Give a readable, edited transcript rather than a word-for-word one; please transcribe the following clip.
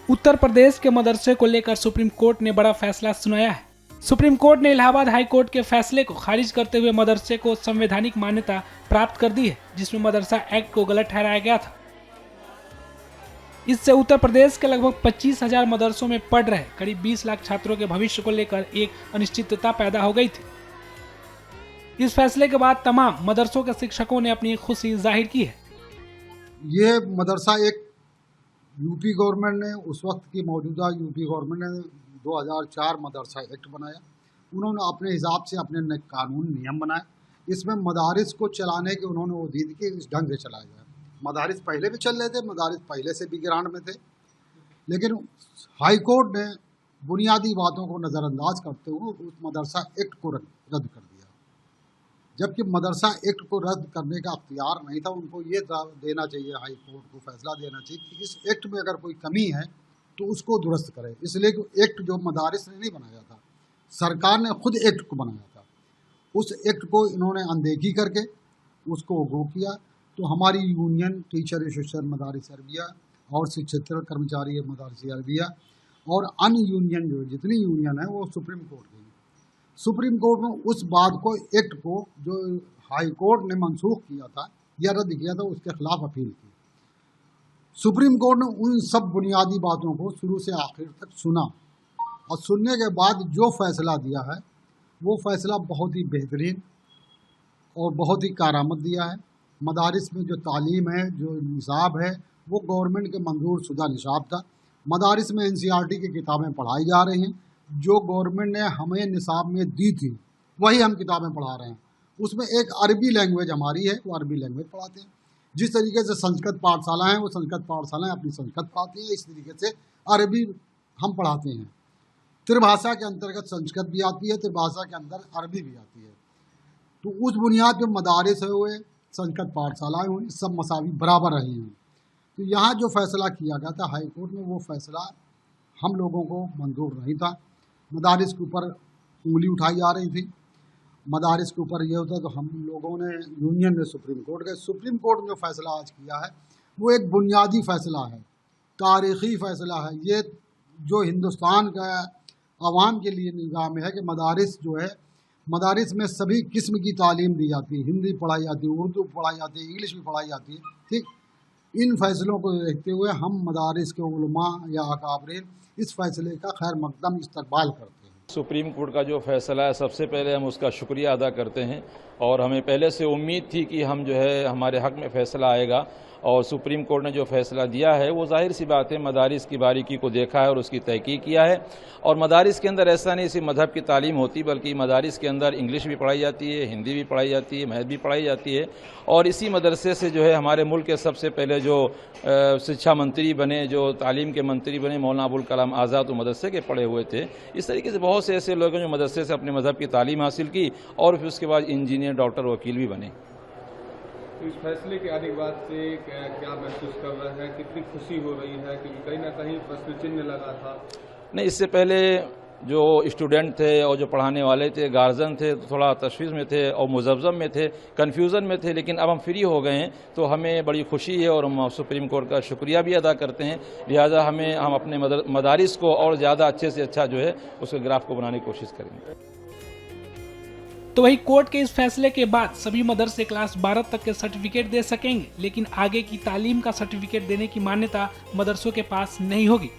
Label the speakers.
Speaker 1: उत्तर प्रदेश के मदरसे को लेकर सुप्रीम कोर्ट ने बड़ा फैसला सुनाया है। सुप्रीम कोर्ट ने इलाहाबाद हाई कोर्ट के फैसले को खारिज करते हुए मदरसे को संवैधानिक मान्यता प्राप्त कर दी है, जिसमें मदरसा एक्ट को गलत ठहराया गया था। इससे उत्तर प्रदेश के लगभग 25,000 मदरसों में पढ़ रहे करीब 20 लाख छात्रों के भविष्य को लेकर एक अनिश्चितता पैदा हो गई थी। इस फैसले के बाद तमाम मदरसों के शिक्षकों ने अपनी खुशी जाहिर की है।
Speaker 2: ये मदरसा एक यूपी गवर्नमेंट ने, उस वक्त की मौजूदा यूपी गवर्नमेंट ने 2004 मदरसा एक्ट बनाया। उन्होंने अपने हिसाब से अपने कानून नियम बनाए। इसमें मदारिस को चलाने के उन्होंने वो दी कि इस ढंग से चलाया जाए। मदारिस पहले भी चल रहे थे, मदारिस पहले से भी गिरान में थे, लेकिन हाई कोर्ट ने बुनियादी बातों को नज़रअंदाज करते हुए उस मदरसा एक्ट को रद्द कर दिया। जबकि मदरसा एक्ट को रद्द करने का अख्तियार नहीं था, उनको ये देना चाहिए, हाई कोर्ट को फैसला देना चाहिए कि इस एक्ट में अगर कोई कमी है तो उसको दुरुस्त करे। इसलिए कि एक्ट जो मदारिस ने नहीं बनाया था, सरकार ने खुद एक्ट को बनाया था। उस एक्ट को इन्होंने अनदेखी करके उसको गो किया। तो हमारी यूनियन टीचर एसोसिएशन मदारिस अरबिया और शिक्षेतर कर्मचारी मदारिस अरबिया और अन्य यूनियन जो जितनी यूनियन है वो सुप्रीम कोर्ट गई। सुप्रीम कोर्ट ने उस बात को, एक्ट को जो हाई कोर्ट ने मनसूख किया था या रद्द किया था, उसके खिलाफ अपील की। सुप्रीम कोर्ट ने उन सब बुनियादी बातों को शुरू से आखिर तक सुना और सुनने के बाद जो फैसला दिया है वो फैसला बहुत ही बेहतरीन और बहुत ही कारामद दिया है। मदारिस में जो तालीम है, जो निसाब है, वो गवर्नमेंट के मंजूर शुदा निसाब था। मदारिस में एनसीईआरटी की किताबें पढ़ाई जा रही हैं, जो गवर्नमेंट ने हमें निसाब में दी थी वही हम किताबें पढ़ा रहे हैं। उसमें एक अरबी लैंग्वेज हमारी है, वो अरबी लैंग्वेज पढ़ाते हैं। जिस तरीके से संस्कृत पाठशाला हैं, वो संस्कृत पाठशालाएँ अपनी संस्कृत पढ़ाती हैं, इस तरीके से अरबी हम पढ़ाते हैं। त्रिभाषा के अंतर्गत संस्कृत भी आती है, त्रिभाषा के अंदर अरबी भी आती है। तो उस बुनियाद पर मदारिस हुए, संस्कृत पाठशालाएँ हुई, सब मसावी बराबर रही हैं। तो यहाँ जो फैसला किया गया था हाई कोर्ट में, वो फैसला हम लोगों को मंजूर नहीं था। मदारिस के ऊपर उंगली उठाई जा रही थी। मदारिस के ऊपर ये होता तो हम लोगों ने, यूनियन ने सुप्रीम कोर्ट गए। सुप्रीम कोर्ट ने जो फैसला आज किया है वो एक बुनियादी फ़ैसला है, तारीख़ी फ़ैसला है। ये जो हिंदुस्तान का आवाम के लिए निगाह में है कि मदारिस जो है, मदारिस में सभी किस्म की तालीम दी जाती है। हिंदी पढ़ाई जाती है, उर्दू पढ़ाई जाती है, इंग्लिश भी पढ़ाई जाती है। ठीक, इन फैसलों को देखते हुए हम मदारिस के उलमा या अकाबरीन इस फैसले का खैर मकदम इस्तकबाल करते हैं।
Speaker 3: सुप्रीम कोर्ट का जो फैसला है, सबसे पहले हम उसका शुक्रिया अदा करते हैं और हमें पहले से उम्मीद थी कि हम जो है हमारे हक़ में फ़ैसला आएगा। और सुप्रीम कोर्ट ने जो फैसला दिया है वो ज़ाहिर सी बात है, मदारिस की बारीकी को देखा है और उसकी तहकीक किया है। और मदारिस के अंदर ऐसा नहीं सिर्फ मज़हब की तालीम होती, बल्कि मदारिस के अंदर इंग्लिश भी पढ़ाई जाती है, हिंदी भी पढ़ाई जाती है, मैथ भी पढ़ाई जाती है। और इसी मदरसे से जो है हमारे मुल्क के सबसे पहले जो शिक्षा मंत्री बने, जो तालीम के मंत्री बने, मौलाना अबुल कलाम आज़ाद, मदरसे के पढ़े हुए थे। इस तरीके से बहुत से ऐसे लोग हैं जो मदरसे से अपने मज़हब की तालीम हासिल की और फिर उसके बाद इंजीनियर, डॉक्टर, वकील भी बने।
Speaker 4: तो इस फैसले के आने के बाद से क्या महसूस कर रहे हैं, कितनी खुशी हो रही है? क्योंकि कहीं ना कहीं प्रश्न चिन्ह लगा था।
Speaker 3: नहीं, इससे पहले जो स्टूडेंट थे और जो पढ़ाने वाले थे, गार्जियन थे, तो थोड़ा तशवीश में थे और मुज़ब्ज़ब में थे, कन्फ्यूज़न में थे। लेकिन अब हम फ्री हो गए हैं तो हमें बड़ी खुशी है और हम सुप्रीम कोर्ट का शुक्रिया भी अदा करते हैं। लिहाजा हम अपने मदारिस को और ज़्यादा अच्छे से अच्छा जो है उसके ग्राफ को बनाने की कोशिश करेंगे।
Speaker 1: तो वही कोर्ट के इस फैसले के बाद सभी मदरसे क्लास 12 तक के सर्टिफिकेट दे सकेंगे, लेकिन आगे की तालीम का सर्टिफिकेट देने की मान्यता मदरसों के पास नहीं होगी।